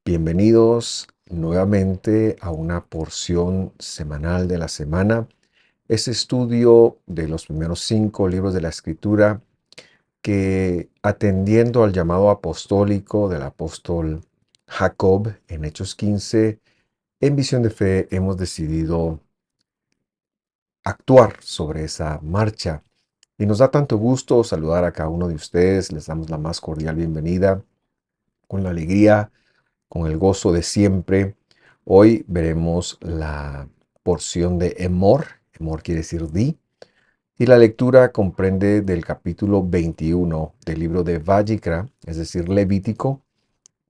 Bienvenidos nuevamente a una porción semanal de la semana. Este estudio de los primeros 5 libros de la Escritura que, atendiendo al llamado apostólico del apóstol Jacob en Hechos 15, en Visión de Fe hemos decidido actuar sobre esa marcha. Y nos da tanto gusto saludar a cada uno de ustedes. Les damos la más cordial bienvenida con la alegría, con el gozo de siempre. Hoy veremos la porción de Emor. Emor quiere decir di. Y la lectura comprende del capítulo 21 del libro de Vayikra, es decir, Levítico,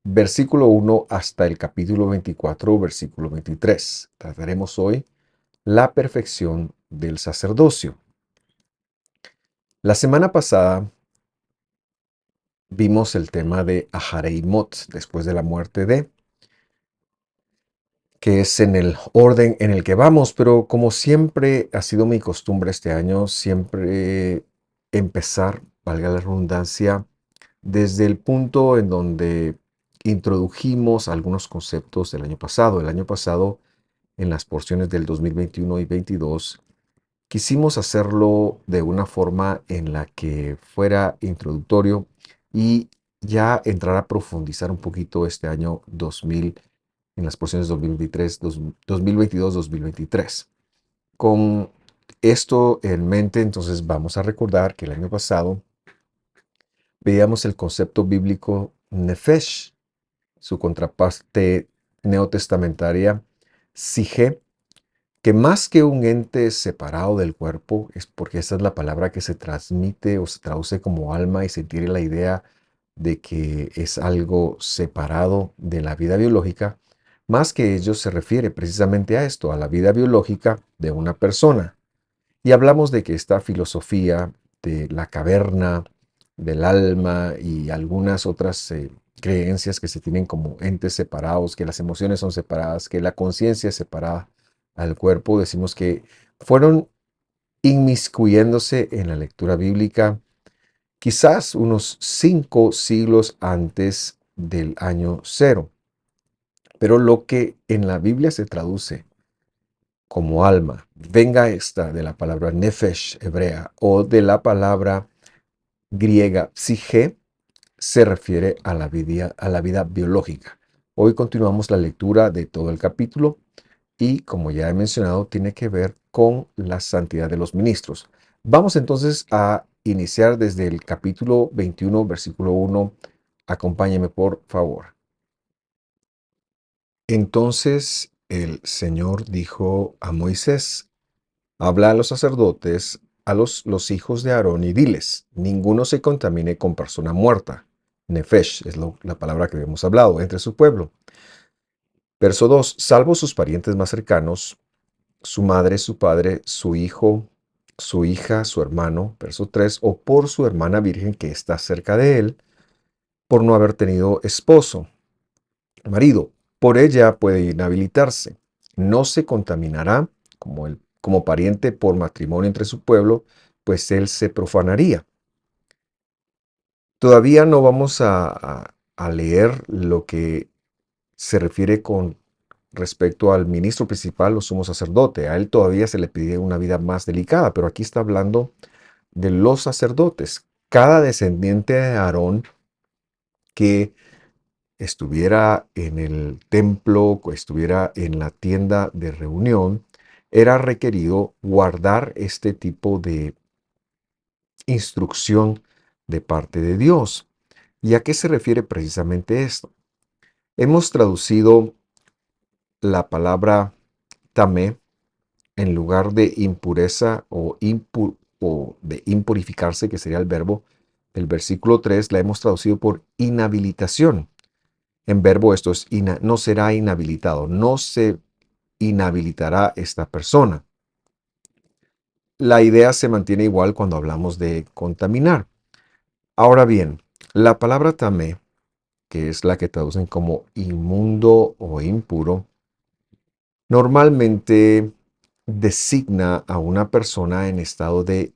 versículo 1 hasta el capítulo 24, versículo 23. Trataremos hoy la perfección del sacerdocio. La semana pasada vimos el tema de Ahareimot, después de la muerte de, que es en el orden en el que vamos, pero como siempre ha sido mi costumbre este año, siempre empezar, valga la redundancia, desde el punto en donde introdujimos algunos conceptos del año pasado. El año pasado, en las porciones del 2021 y 22, quisimos hacerlo de una forma en la que fuera introductorio y ya entrar a profundizar un poquito este año 2000 en las porciones 2023, 2022, 2023. Con esto en mente, entonces vamos a recordar que el año pasado veíamos el concepto bíblico Nefesh, su contraparte neotestamentaria Sige, que más que un ente separado del cuerpo, es porque esa es la palabra que se transmite o se traduce como alma y se tiene la idea de que es algo separado de la vida biológica, más que ello se refiere precisamente a esto, a la vida biológica de una persona. Y hablamos de que esta filosofía de la caverna, del alma y algunas otras creencias que se tienen como entes separados, que las emociones son separadas, que la conciencia es separada al cuerpo, decimos que fueron inmiscuyéndose en la lectura bíblica quizás unos 5 siglos antes del año cero. Pero lo que en la Biblia se traduce como alma, venga esta de la palabra nefesh hebrea o de la palabra griega psige, se refiere a la vida biológica. Hoy continuamos la lectura de todo el capítulo y, como ya he mencionado, tiene que ver con la santidad de los ministros. Vamos entonces a iniciar desde el capítulo 21, versículo 1. Acompáñeme, por favor. Entonces el Señor dijo a Moisés: habla a los sacerdotes, a los hijos de Aarón, y diles: ninguno se contamine con persona muerta. Nefesh es la palabra que hemos hablado entre su pueblo. Verso 2: salvo sus parientes más cercanos, su madre, su padre, su hijo, su hija, su hermano. Verso 3: o por su hermana virgen que está cerca de él, por no haber tenido esposo, marido. Por ella puede inhabilitarse. No se contaminará como pariente por matrimonio entre su pueblo, pues él se profanaría. Todavía no vamos a leer lo que se refiere con respecto al ministro principal o sumo sacerdote. A él todavía se le pide una vida más delicada, pero aquí está hablando de los sacerdotes. Cada descendiente de Aarón que estuviera en el templo, o estuviera en la tienda de reunión, era requerido guardar este tipo de instrucción de parte de Dios. ¿Y a qué se refiere precisamente esto? Hemos traducido la palabra tamé en lugar de impureza o de impurificarse, que sería el verbo del versículo 3, la hemos traducido por inhabilitación. En verbo esto es no será inhabilitado, no se inhabilitará esta persona. La idea se mantiene igual cuando hablamos de contaminar. Ahora bien, la palabra tamé, que es la que traducen como inmundo o impuro, normalmente designa a una persona en estado de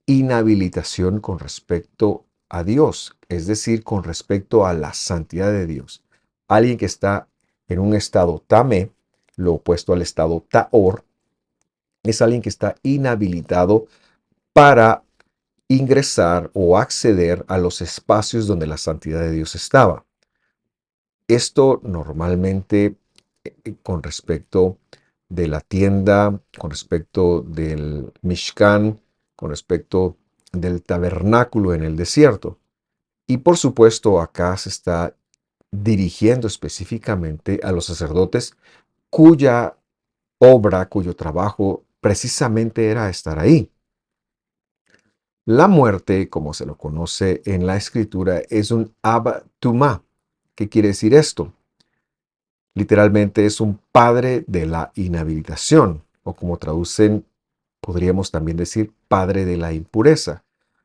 inhabilitación con respecto a Dios, es decir, con respecto a la santidad de Dios. Alguien que está en un estado tamé, lo opuesto al estado taor, es alguien que está inhabilitado para ingresar o acceder a los espacios donde la santidad de Dios estaba. Esto normalmente con respecto de la tienda, con respecto del Mishkan, con respecto del tabernáculo en el desierto. Y por supuesto acá se está dirigiendo específicamente a los sacerdotes cuya obra, cuyo trabajo precisamente era estar ahí. La muerte, como se lo conoce en la escritura, es un Ab Tumá. ¿Qué quiere decir esto? Literalmente es un padre de la inhabilitación, o como traducen, podríamos también decir padre de la impureza.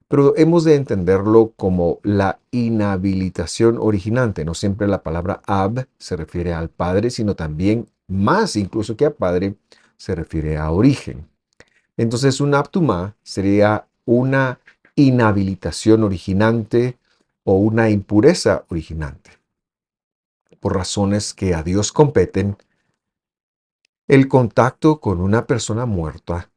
Pero hemos de entenderlo como la inhabilitación originante. No siempre la palabra ab se refiere al padre, sino también más incluso que a padre, se refiere a origen. Entonces un aptumá sería una inhabilitación originante o una impureza originante. Por razones que a Dios competen, el contacto con una persona muerta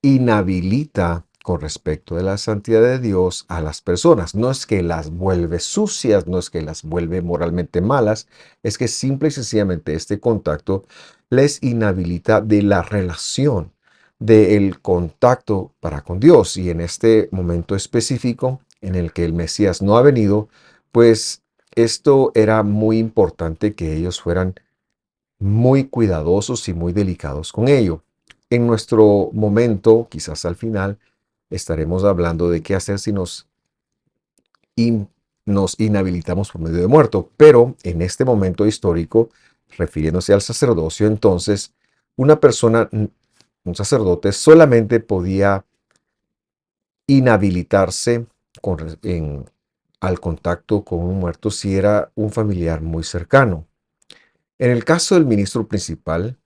inhabilita con respecto de la santidad de Dios a las personas. No es que las vuelve sucias, no es que las vuelve moralmente malas, es que simple y sencillamente este contacto les inhabilita de la relación, del contacto para con Dios. Y en este momento específico en el que el Mesías no ha venido, pues esto era muy importante que ellos fueran muy cuidadosos y muy delicados con ello. En nuestro momento, quizás al final, estaremos hablando de qué hacer si nos inhabilitamos por medio de muerto, pero en este momento histórico, refiriéndose al sacerdocio, entonces, una persona, un sacerdote, solamente podía inhabilitarse al contacto con un muerto si era un familiar muy cercano. En el caso del ministro principal,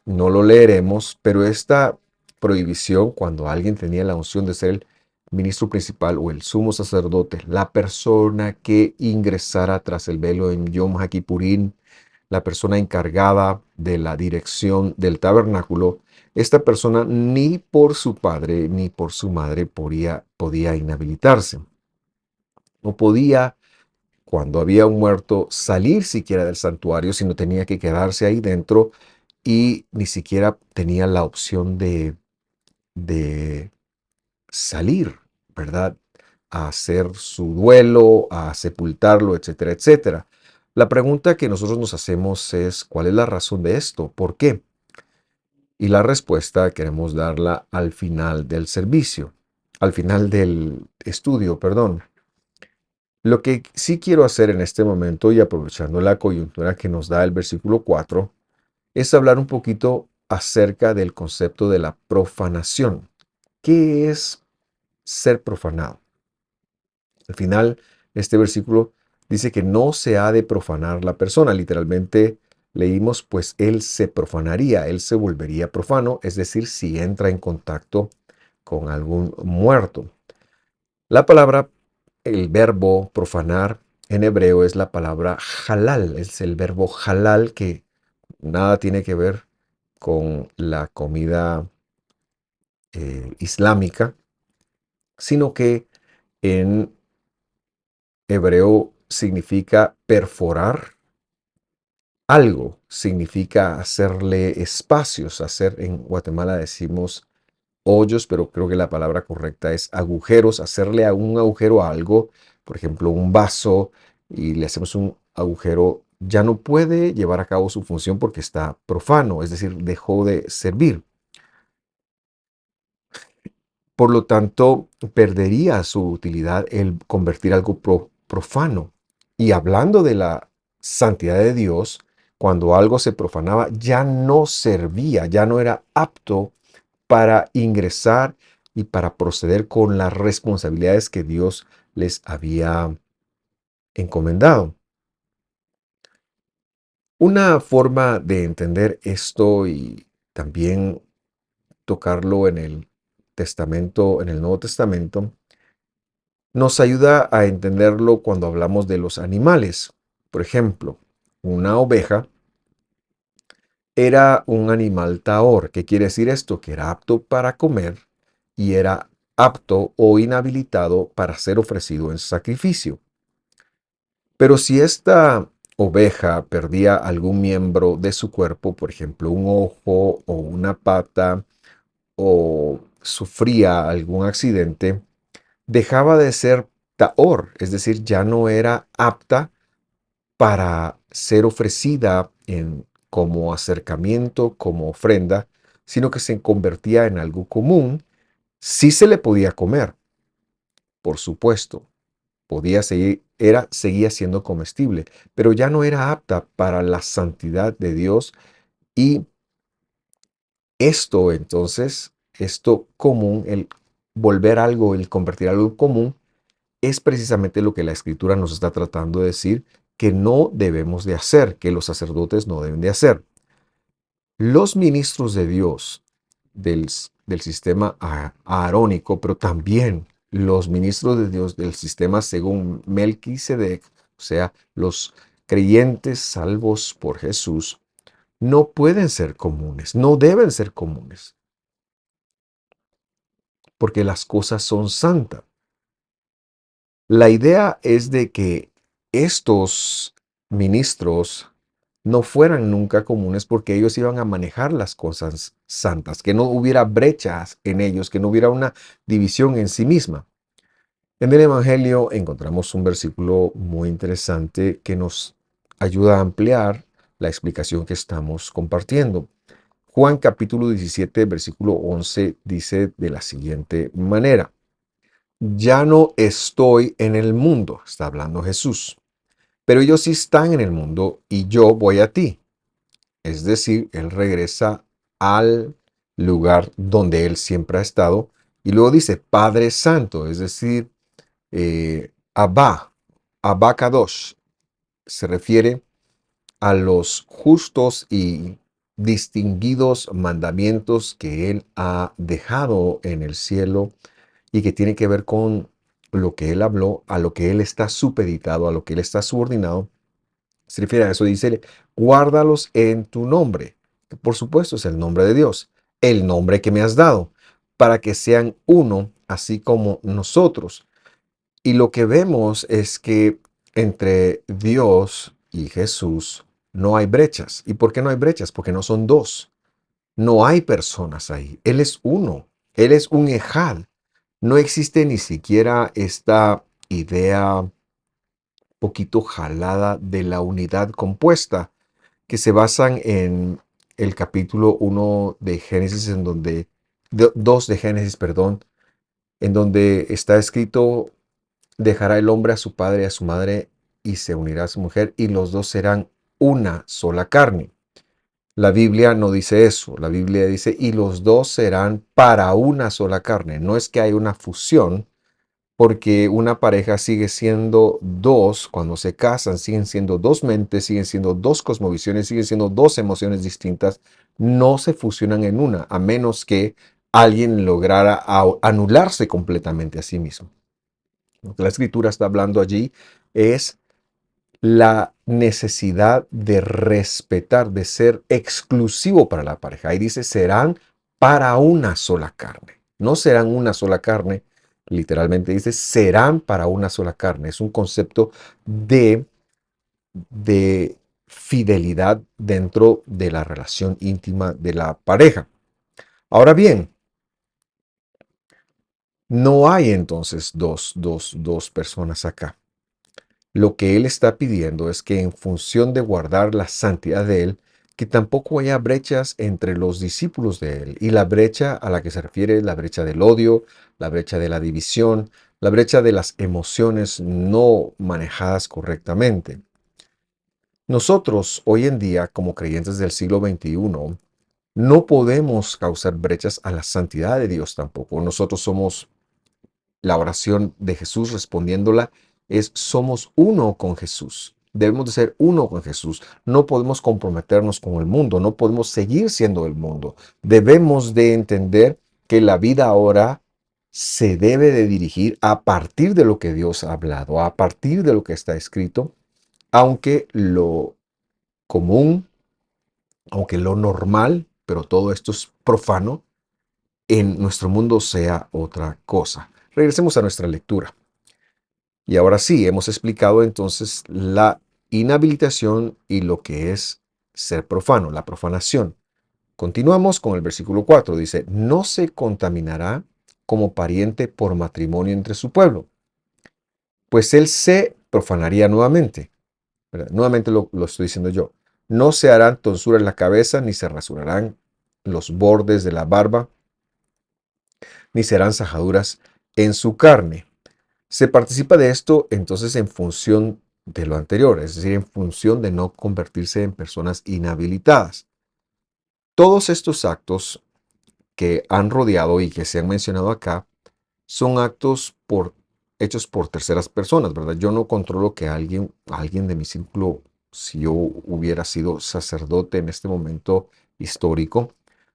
no lo leeremos, pero esta prohibición, cuando alguien tenía la unción de ser el ministro principal o el sumo sacerdote, la persona que ingresara tras el velo en Yom HaKippurín, la persona encargada de la dirección del tabernáculo, esta persona ni por su padre ni por su madre podía inhabilitarse. No podía, cuando había un muerto, salir siquiera del santuario, sino tenía que quedarse ahí dentro y ni siquiera tenía la opción de salir, ¿verdad? A hacer su duelo, a sepultarlo, etcétera, etcétera. La pregunta que nosotros nos hacemos es, ¿cuál es la razón de esto? ¿Por qué? Y la respuesta queremos darla al final del servicio, al final del estudio, perdón. Lo que sí quiero hacer en este momento y aprovechando la coyuntura que nos da el versículo 4, es hablar un poquito acerca del concepto de la profanación. ¿Qué es ser profanado? Al final, este versículo dice que no se ha de profanar la persona. Literalmente leímos, pues él se profanaría, él se volvería profano, es decir, si entra en contacto con algún muerto. La palabra, el verbo profanar en hebreo es la palabra halal, es el verbo halal que nada tiene que ver con la comida islámica, sino que en hebreo significa perforar algo, significa hacerle espacios, hacer, en Guatemala decimos hoyos, pero creo que la palabra correcta es agujeros, hacerle un agujero a algo, por ejemplo, un vaso, y le hacemos un agujero, ya no puede llevar a cabo su función porque está profano, es decir, dejó de servir. Por lo tanto, perdería su utilidad el convertir algo profano. Y hablando de la santidad de Dios, cuando algo se profanaba, ya no servía, ya no era apto para ingresar y para proceder con las responsabilidades que Dios les había encomendado. Una forma de entender esto y también tocarlo en el Testamento, en el Nuevo Testamento, nos ayuda a entenderlo cuando hablamos de los animales. Por ejemplo, una oveja, era un animal tahor. ¿Qué quiere decir esto? Que era apto para comer y era apto o inhabilitado para ser ofrecido en sacrificio. Pero si esta oveja perdía algún miembro de su cuerpo, por ejemplo, un ojo o una pata, o sufría algún accidente, dejaba de ser tahor, es decir, ya no era apta para ser ofrecida como acercamiento, como ofrenda, sino que se convertía en algo común. Sí se le podía comer, por supuesto, seguía siendo comestible, pero ya no era apta para la santidad de Dios. Y esto común, el volver algo, el convertir algo común, es precisamente lo que la Escritura nos está tratando de decir que no debemos de hacer, que los sacerdotes no deben de hacer. Los ministros de Dios del sistema aarónico, pero también los ministros de Dios del sistema según Melquisedec, o sea, los creyentes salvos por Jesús, no pueden ser comunes, no deben ser comunes, porque las cosas son santas. La idea es de que estos ministros no fueran nunca comunes porque ellos iban a manejar las cosas santas, que no hubiera brechas en ellos, que no hubiera una división en sí misma. En el Evangelio encontramos un versículo muy interesante que nos ayuda a ampliar la explicación que estamos compartiendo. Juan capítulo 17, versículo 11 dice de la siguiente manera: ya no estoy en el mundo, está hablando Jesús, pero ellos sí están en el mundo y yo voy a ti. Es decir, Él regresa al lugar donde Él siempre ha estado y luego dice Padre Santo, es decir, Abba Kadosh, se refiere a los justos y distinguidos mandamientos que Él ha dejado en el cielo y que tiene que ver con lo que Él habló, a lo que Él está supeditado, a lo que Él está subordinado. Se refiere a eso, dice, guárdalos en tu nombre, que por supuesto es el nombre de Dios, el nombre que me has dado, para que sean uno, así como nosotros. Y lo que vemos es que entre Dios y Jesús no hay brechas. ¿Y por qué no hay brechas? Porque no son dos. No hay personas ahí. Él es uno. Él es un ejad. No existe ni siquiera esta idea poquito jalada de la unidad compuesta que se basan en el capítulo 1 de Génesis, 2 de Génesis, perdón, en donde está escrito: dejará el hombre a su padre y a su madre y se unirá a su mujer y los dos serán una sola carne. La Biblia no dice eso. La Biblia dice: y los dos serán para una sola carne. No es que hay una fusión, porque una pareja sigue siendo dos, cuando se casan siguen siendo dos mentes, siguen siendo dos cosmovisiones, siguen siendo dos emociones distintas, no se fusionan en una, a menos que alguien lograra anularse completamente a sí mismo. Lo que la escritura está hablando allí es la necesidad de respetar, de ser exclusivo para la pareja. Ahí dice, serán para una sola carne. No serán una sola carne, literalmente dice, serán para una sola carne. Es un concepto de fidelidad dentro de la relación íntima de la pareja. Ahora bien, no hay entonces dos personas acá. Lo que él está pidiendo es que en función de guardar la santidad de él, que tampoco haya brechas entre los discípulos de él. Y la brecha a la que se refiere es la brecha del odio, la brecha de la división, la brecha de las emociones no manejadas correctamente. Nosotros hoy en día, como creyentes del siglo XXI, no podemos causar brechas a la santidad de Dios tampoco. Nosotros somos la oración de Jesús, respondiéndola, es: somos uno con Jesús. Debemos de ser uno con Jesús. No podemos comprometernos con el mundo. No podemos seguir siendo el mundo. Debemos de entender que la vida ahora se debe de dirigir a partir de lo que Dios ha hablado, a partir de lo que está escrito, aunque lo común, aunque lo normal, pero todo esto es profano, en nuestro mundo sea otra cosa. Regresemos a nuestra lectura. Y ahora sí, hemos explicado entonces la inhabilitación y lo que es ser profano, la profanación. Continuamos con el versículo 4. Dice, no se contaminará como pariente por matrimonio entre su pueblo, pues él se profanaría nuevamente. ¿Verdad? Nuevamente lo estoy diciendo yo. No se harán tonsura en la cabeza, ni se rasurarán los bordes de la barba, ni serán sajaduras en su carne. Se participa de esto entonces en función de lo anterior, es decir, en función de no convertirse en personas inhabilitadas. Todos estos actos que han rodeado y que se han mencionado acá son actos hechos por terceras personas, ¿verdad? Yo no controlo que alguien de mi círculo, si yo hubiera sido sacerdote en este momento histórico,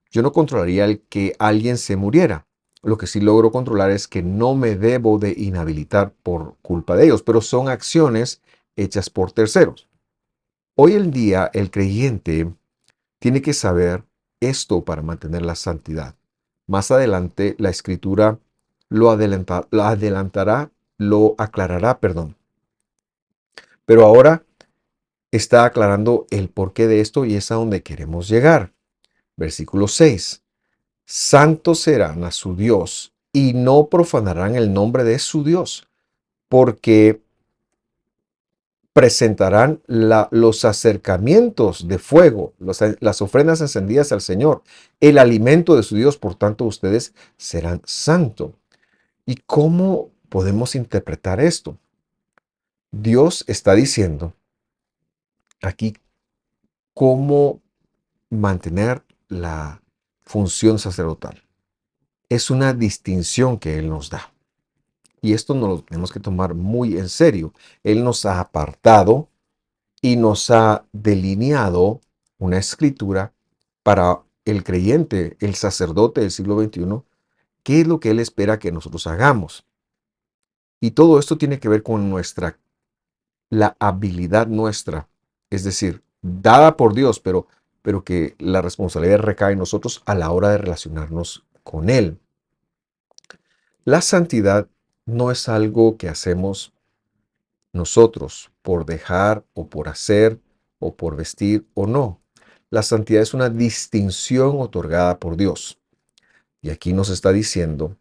yo no controlaría el que alguien se muriera. Lo que sí logro controlar es que no me debo de inhabilitar por culpa de ellos, pero son acciones hechas por terceros. Hoy en día el creyente tiene que saber esto para mantener la santidad. Más adelante la escritura lo adelantará, lo aclarará, perdón. Pero ahora está aclarando el porqué de esto y es a donde queremos llegar. Versículo 6. Santos serán a su Dios y no profanarán el nombre de su Dios, porque presentarán los acercamientos de fuego, las ofrendas encendidas al Señor, el alimento de su Dios, por tanto ustedes serán santos. ¿Y cómo podemos interpretar esto? Dios está diciendo aquí cómo mantener la función sacerdotal. Es una distinción que Él nos da. Y esto nos lo tenemos que tomar muy en serio. Él nos ha apartado y nos ha delineado una escritura para el creyente, el sacerdote del siglo XXI, qué es lo que Él espera que nosotros hagamos. Y todo esto tiene que ver con la habilidad nuestra, es decir, dada por Dios, pero que la responsabilidad recae en nosotros a la hora de relacionarnos con Él. La santidad no es algo que hacemos nosotros por dejar o por hacer o por vestir o no. La santidad es una distinción otorgada por Dios. Y aquí nos está diciendo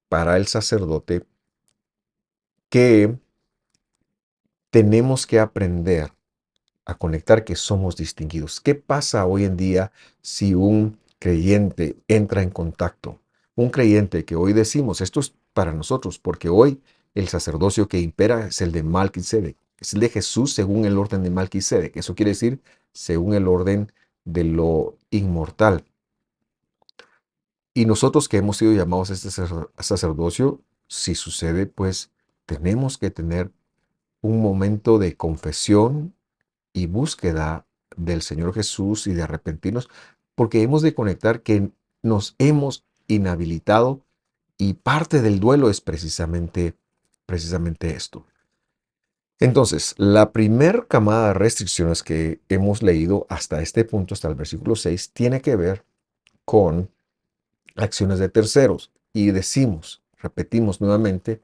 para el sacerdote que tenemos que aprender a conectar que somos distinguidos. ¿Qué pasa hoy en día si un creyente entra en contacto? Un creyente que hoy decimos, esto es para nosotros, porque hoy el sacerdocio que impera es el de Melquisedec, es el de Jesús según el orden de Melquisedec. Eso quiere decir según el orden de lo inmortal. Y nosotros que hemos sido llamados a este sacerdocio, si sucede, pues tenemos que tener un momento de confesión y búsqueda del Señor Jesús y de arrepentirnos, porque hemos de conectar que nos hemos inhabilitado y parte del duelo es precisamente esto. Entonces, la primer camada de restricciones que hemos leído hasta este punto, hasta el versículo 6, tiene que ver con acciones de terceros. Y decimos, repetimos nuevamente,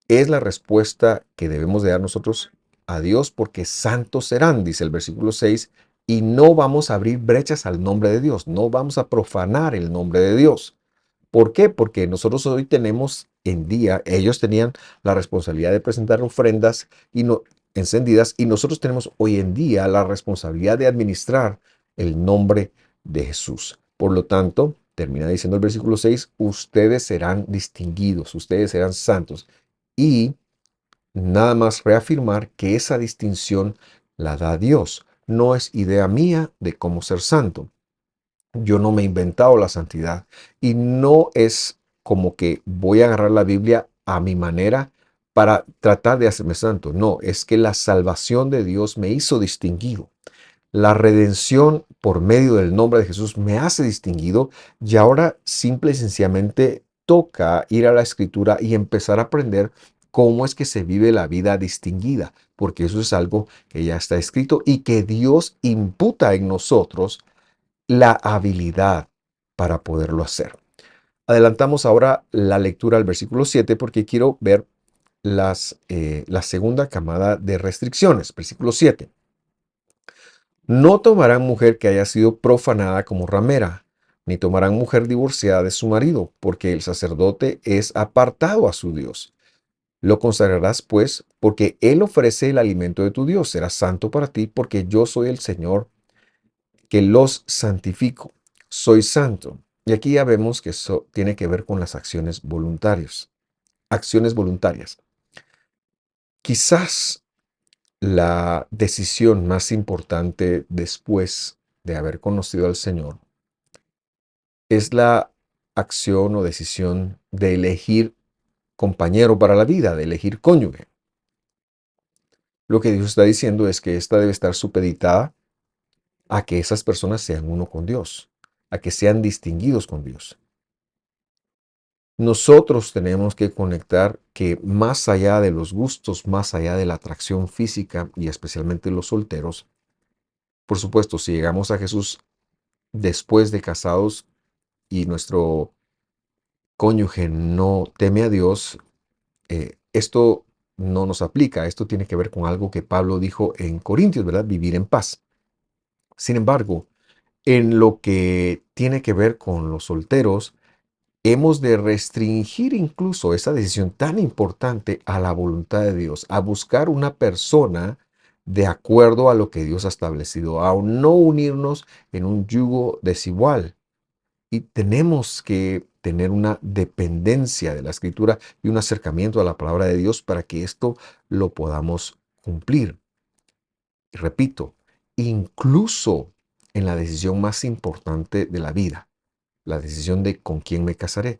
es la respuesta que debemos de dar nosotros a Dios porque santos serán, dice el versículo 6, y no vamos a abrir brechas al nombre de Dios, no vamos a profanar el nombre de Dios. ¿Por qué? Porque nosotros hoy tenemos en día, ellos tenían la responsabilidad de presentar ofrendas encendidas y nosotros tenemos hoy en día la responsabilidad de administrar el nombre de Jesús. Por lo tanto, termina diciendo el versículo 6, ustedes serán distinguidos, ustedes serán santos. Y nada más reafirmar que esa distinción la da Dios. No es idea mía de cómo ser santo. Yo no me he inventado la santidad. Y no es como que voy a agarrar la Biblia a mi manera para tratar de hacerme santo. No, es que la salvación de Dios me hizo distinguido. La redención por medio del nombre de Jesús me hace distinguido y ahora simple y sencillamente toca ir a la escritura y empezar a aprender cómo es que se vive la vida distinguida, porque eso es algo que ya está escrito y que Dios imputa en nosotros la habilidad para poderlo hacer. Adelantamos ahora la lectura al versículo 7 porque quiero ver la segunda camada de restricciones. Versículo 7. No tomarán mujer que haya sido profanada como ramera, ni tomarán mujer divorciada de su marido, porque el sacerdote es apartado a su Dios. Lo consagrarás, pues, porque Él ofrece el alimento de tu Dios. Será santo para ti, porque yo soy el Señor que los santifico. Soy santo. Y aquí ya vemos que eso tiene que ver con las acciones voluntarias. Acciones voluntarias. Quizás la decisión más importante después de haber conocido al Señor es la acción o decisión de elegir compañero para la vida, de elegir cónyuge. Lo que Dios está diciendo es que esta debe estar supeditada a que esas personas sean uno con Dios, a que sean distinguidos con Dios. Nosotros tenemos que conectar que más allá de los gustos, más allá de la atracción física y especialmente los solteros, por supuesto, si llegamos a Jesús después de casados y nuestro cónyuge no teme a Dios, esto no nos aplica. Esto tiene que ver con algo que Pablo dijo en Corintios, ¿verdad? Vivir en paz. Sin embargo, en lo que tiene que ver con los solteros, hemos de restringir incluso esa decisión tan importante a la voluntad de Dios, a buscar una persona de acuerdo a lo que Dios ha establecido, a no unirnos en un yugo desigual. Y tenemos que tener una dependencia de la Escritura y un acercamiento a la palabra de Dios para que esto lo podamos cumplir. Y repito, incluso en la decisión más importante de la vida, la decisión de con quién me casaré.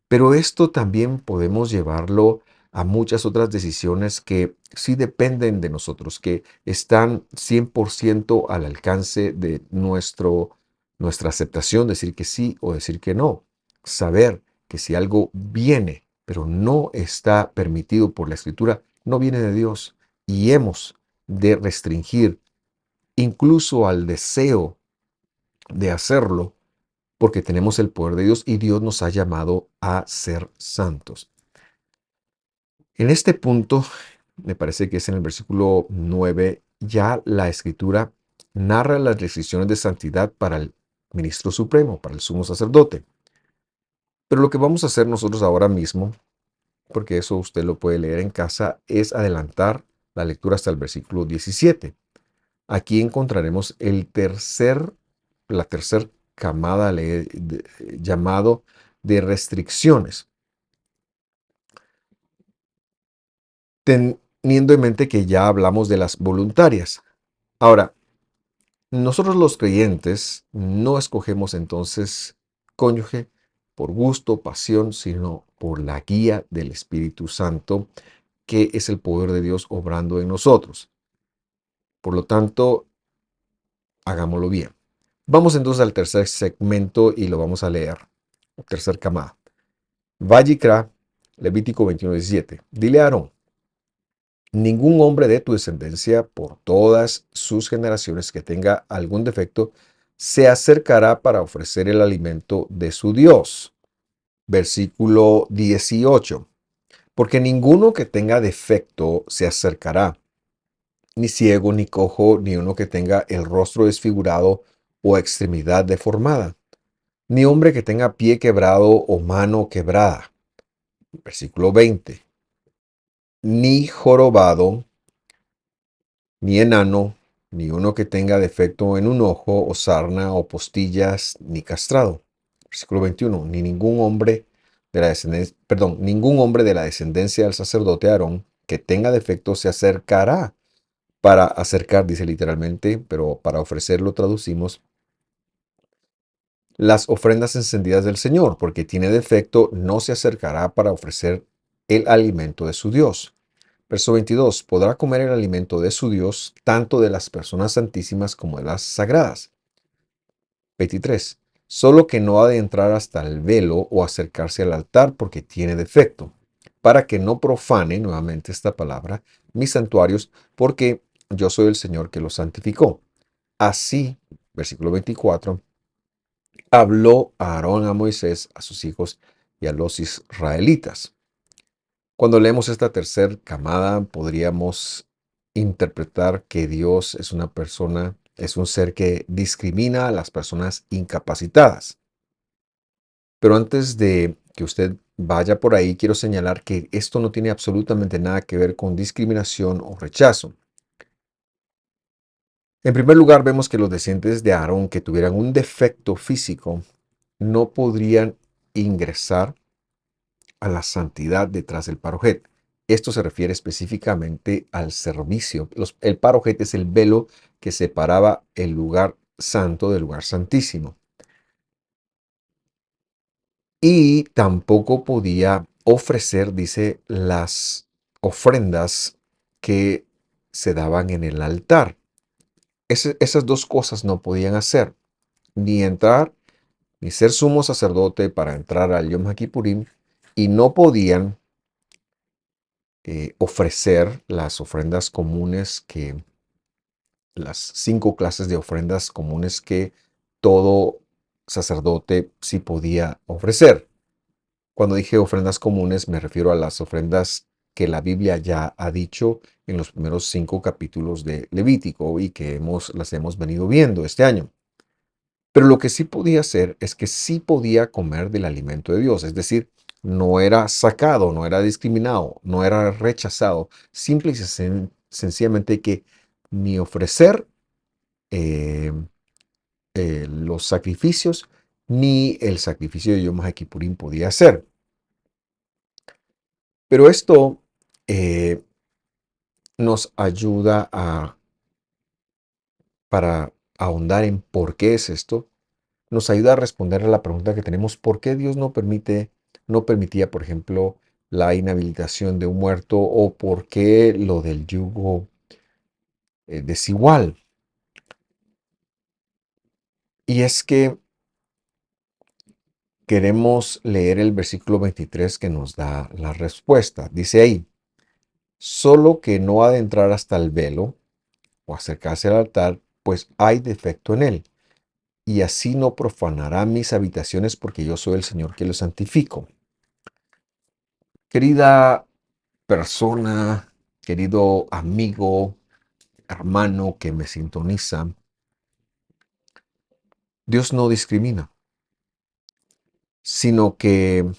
Pero esto también podemos llevarlo a muchas otras decisiones que sí dependen de nosotros, que están 100% al alcance de nuestra aceptación, decir que sí o decir que no. Saber que si algo viene, pero no está permitido por la Escritura, no viene de Dios. Y hemos de restringir incluso al deseo de hacerlo porque tenemos el poder de Dios y Dios nos ha llamado a ser santos. En este punto, me parece que es en el versículo 9, ya la Escritura narra las restricciones de santidad para el ministro supremo, para el sumo sacerdote. Pero lo que vamos a hacer nosotros ahora mismo, porque eso usted lo puede leer en casa, es adelantar la lectura hasta el versículo 17. Aquí encontraremos la tercera camada llamado de restricciones, teniendo en mente que ya hablamos de las voluntarias. Ahora, nosotros los creyentes no escogemos entonces cónyuge por gusto, pasión, sino por la guía del Espíritu Santo, que es el poder de Dios obrando en nosotros. Por lo tanto, hagámoslo bien. Vamos entonces al tercer segmento y lo vamos a leer. Tercer camada. Vayikra, Levítico 21:17. Dile a Aarón: ningún hombre de tu descendencia por todas sus generaciones que tenga algún defecto se acercará para ofrecer el alimento de su Dios. Versículo 18. Porque ninguno que tenga defecto se acercará, ni ciego, ni cojo, ni uno que tenga el rostro desfigurado o extremidad deformada, ni hombre que tenga pie quebrado o mano quebrada. Versículo 20. Ni jorobado, ni enano, ni uno que tenga defecto en un ojo, o sarna, o postillas, ni castrado. Versículo 21. Ni ningún hombre de la descendencia, ningún hombre de la descendencia del sacerdote Aarón que tenga defecto se acercará para acercar, dice literalmente, pero para ofrecerlo traducimos las ofrendas encendidas del Señor, porque tiene defecto, no se acercará para ofrecer el alimento de su Dios. Verso 22. Podrá comer el alimento de su Dios, tanto de las personas santísimas como de las sagradas. 23. Solo que no ha de entrar hasta el velo o acercarse al altar porque tiene defecto. para que no profane, nuevamente esta palabra, mis santuarios, porque yo soy el Señor que los santificó. Así, versículo 24, habló a Aarón, a Moisés, a sus hijos y a los israelitas. Cuando leemos esta tercera camada, podríamos interpretar que Dios es una persona, es un ser que discrimina a las personas incapacitadas. Pero antes de que usted vaya por ahí, quiero señalar que esto no tiene absolutamente nada que ver con discriminación o rechazo. En primer lugar, vemos que los descendientes de Aarón que tuvieran un defecto físico no podrían ingresar a la santidad detrás del parojet. Esto se refiere específicamente al servicio. El parojet es el velo que separaba el lugar santo del lugar santísimo. Y tampoco podía ofrecer, dice, las ofrendas que se daban en el altar. Esas dos cosas no podían hacer, ni entrar, ni ser sumo sacerdote para entrar al Yom HaKippurim, y no podían ofrecer las ofrendas comunes las 5 clases de ofrendas comunes que todo sacerdote sí podía ofrecer. Cuando dije ofrendas comunes, me refiero a las ofrendas que la Biblia ya ha dicho en los primeros 5 capítulos de Levítico y que las hemos venido viendo este año. Pero lo que sí podía hacer es que sí podía comer del alimento de Dios, es decir, no era sacado, no era discriminado, no era rechazado, simple y sencillamente que ni ofrecer eh, los sacrificios, ni el sacrificio de Yom HaKippurim podía hacer. Pero esto eh, nos ayuda para ahondar en por qué es esto, nos ayuda a responder a la pregunta que tenemos: ¿por qué Dios no permitía, por ejemplo, la inhabilitación de un muerto, o por qué lo del yugo desigual? Y es que queremos leer el versículo 23 que nos da la respuesta. Dice ahí: solo que no adentrar hasta el velo o acercarse al altar, pues hay defecto en él, y así no profanará mis habitaciones, porque yo soy el Señor que los santifico. Querida persona, querido amigo, hermano que me sintoniza, Dios no discrimina, sino que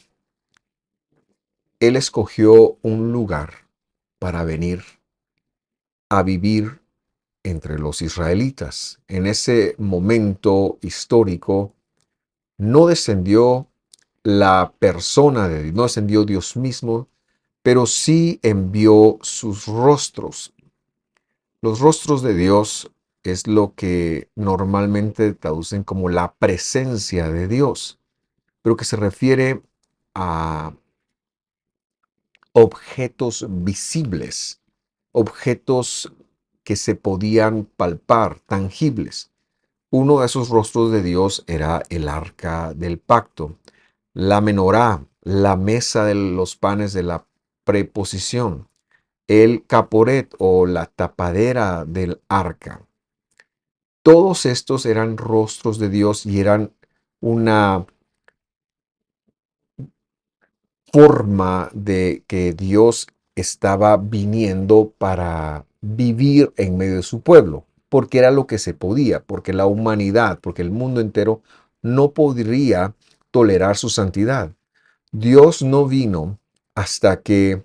Él escogió un lugar para venir a vivir entre los israelitas. En ese momento histórico no descendió la persona de Dios, no descendió Dios mismo, pero sí envió sus rostros. Los rostros de Dios es lo que normalmente traducen como la presencia de Dios, pero que se refiere a objetos visibles, objetos que se podían palpar, tangibles. Uno de esos rostros de Dios era el arca del pacto, la menorá, la mesa de los panes de la preposición, el caporet o la tapadera del arca. Todos estos eran rostros de Dios y eran una forma de que Dios estaba viniendo para vivir en medio de su pueblo, porque era lo que se podía, porque la humanidad, porque el mundo entero no podría tolerar su santidad. Dios no vino hasta que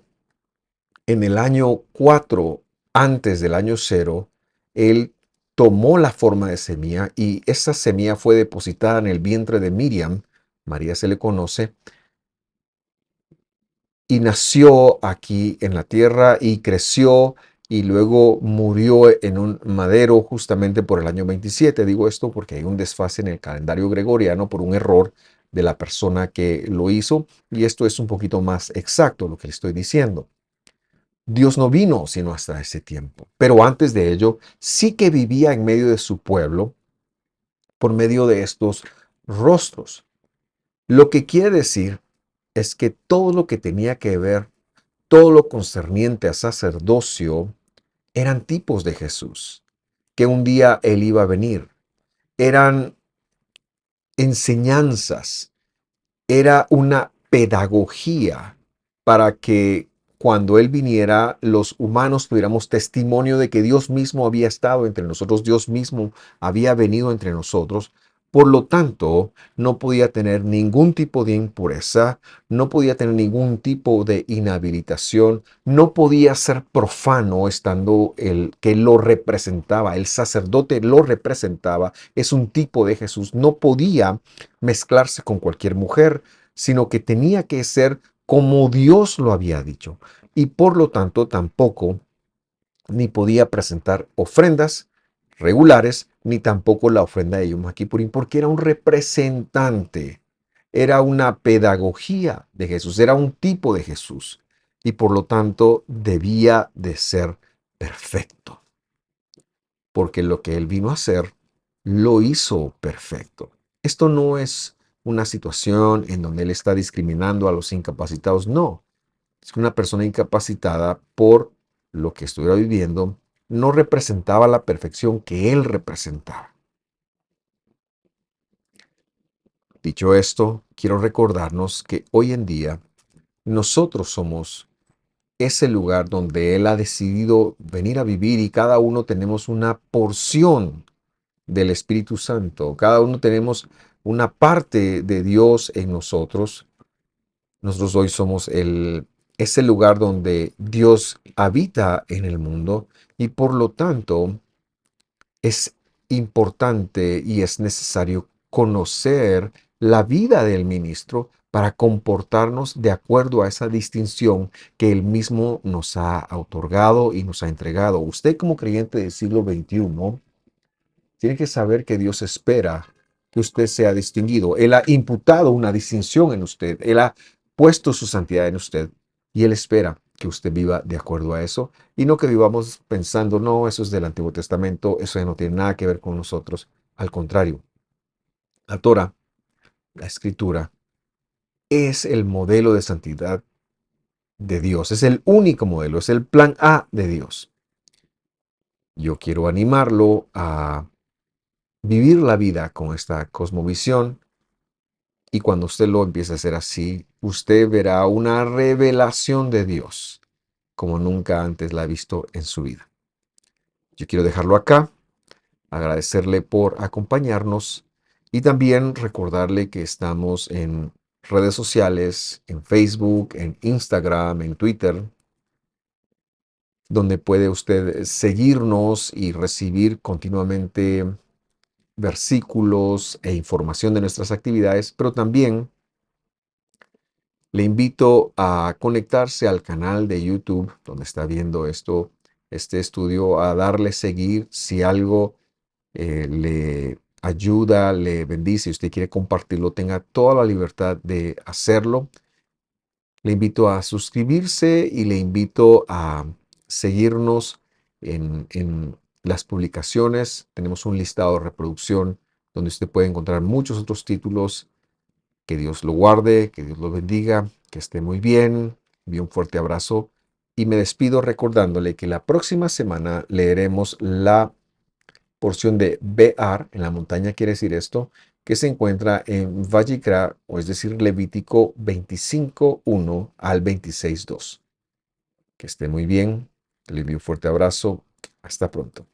en el año 4, antes del año 0, Él tomó la forma de semilla, y esa semilla fue depositada en el vientre de Miriam, María se le conoce, y nació aquí en la tierra y creció, y luego murió en un madero justamente por el año 27. Digo esto porque hay un desfase en el calendario gregoriano por un error de la persona que lo hizo, y esto es un poquito más exacto lo que le estoy diciendo. Dios no vino sino hasta ese tiempo, pero antes de ello sí que vivía en medio de su pueblo por medio de estos rostros. Lo que quiere decir es que todo lo que tenía que ver todo lo concerniente a sacerdocio eran tipos de Jesús, que un día Él iba a venir. Eran enseñanzas, era una pedagogía para que cuando Él viniera, los humanos tuviéramos testimonio de que Dios mismo había estado entre nosotros, Dios mismo había venido entre nosotros. Por lo tanto, no podía tener ningún tipo de impureza, no podía tener ningún tipo de inhabilitación, no podía ser profano estando el que lo representaba, el sacerdote lo representaba, es un tipo de Jesús, no podía mezclarse con cualquier mujer, sino que tenía que ser como Dios lo había dicho. Y por lo tanto tampoco ni podía presentar ofrendas regulares, ni tampoco la ofrenda de Yom Kippurim, porque era un representante, era una pedagogía de Jesús, era un tipo de Jesús, y por lo tanto debía de ser perfecto, porque lo que él vino a hacer lo hizo perfecto. Esto no es una situación en donde él está discriminando a los incapacitados, no. Es que una persona incapacitada por lo que estuviera viviendo no representaba la perfección que él representaba. Dicho esto, quiero recordarnos que hoy en día nosotros somos ese lugar donde él ha decidido venir a vivir y cada uno tenemos una porción del Espíritu Santo. Cada uno tenemos una parte de Dios en nosotros. Nosotros hoy somos ese lugar donde Dios habita en el mundo y por lo tanto es importante y es necesario conocer la vida del ministro para comportarnos de acuerdo a esa distinción que él mismo nos ha otorgado y nos ha entregado. Usted como creyente del siglo XXI tiene que saber que Dios espera que usted sea distinguido. Él ha imputado una distinción en usted. Él ha puesto su santidad en usted. Y Él espera que usted viva de acuerdo a eso. Y no que vivamos pensando, no, eso es del Antiguo Testamento, eso ya no tiene nada que ver con nosotros. Al contrario, la Torah, la Escritura, es el modelo de santidad de Dios. Es el único modelo, es el plan A de Dios. Yo quiero animarlo a vivir la vida con esta cosmovisión. Y cuando usted lo empiece a hacer así, usted verá una revelación de Dios como nunca antes la ha visto en su vida. Yo quiero dejarlo acá, agradecerle por acompañarnos y también recordarle que estamos en redes sociales, en Facebook, en Instagram, en Twitter, donde puede usted seguirnos y recibir continuamente versículos e información de nuestras actividades, pero también le invito a conectarse al canal de YouTube donde está viendo este estudio, a darle seguir si algo le ayuda, le bendice, si usted quiere compartirlo, tenga toda la libertad de hacerlo. Le invito a suscribirse y le invito a seguirnos en las publicaciones. Tenemos un listado de reproducción donde usted puede encontrar muchos otros títulos. Que Dios lo guarde, que Dios lo bendiga, que esté muy bien. Envío un fuerte abrazo y me despido recordándole que la próxima semana leeremos la porción de Be'ar, en la montaña quiere decir esto, que se encuentra en Vayikra, o es decir, Levítico 25:1 al 26:2. Que esté muy bien, le envío un fuerte abrazo. Hasta pronto.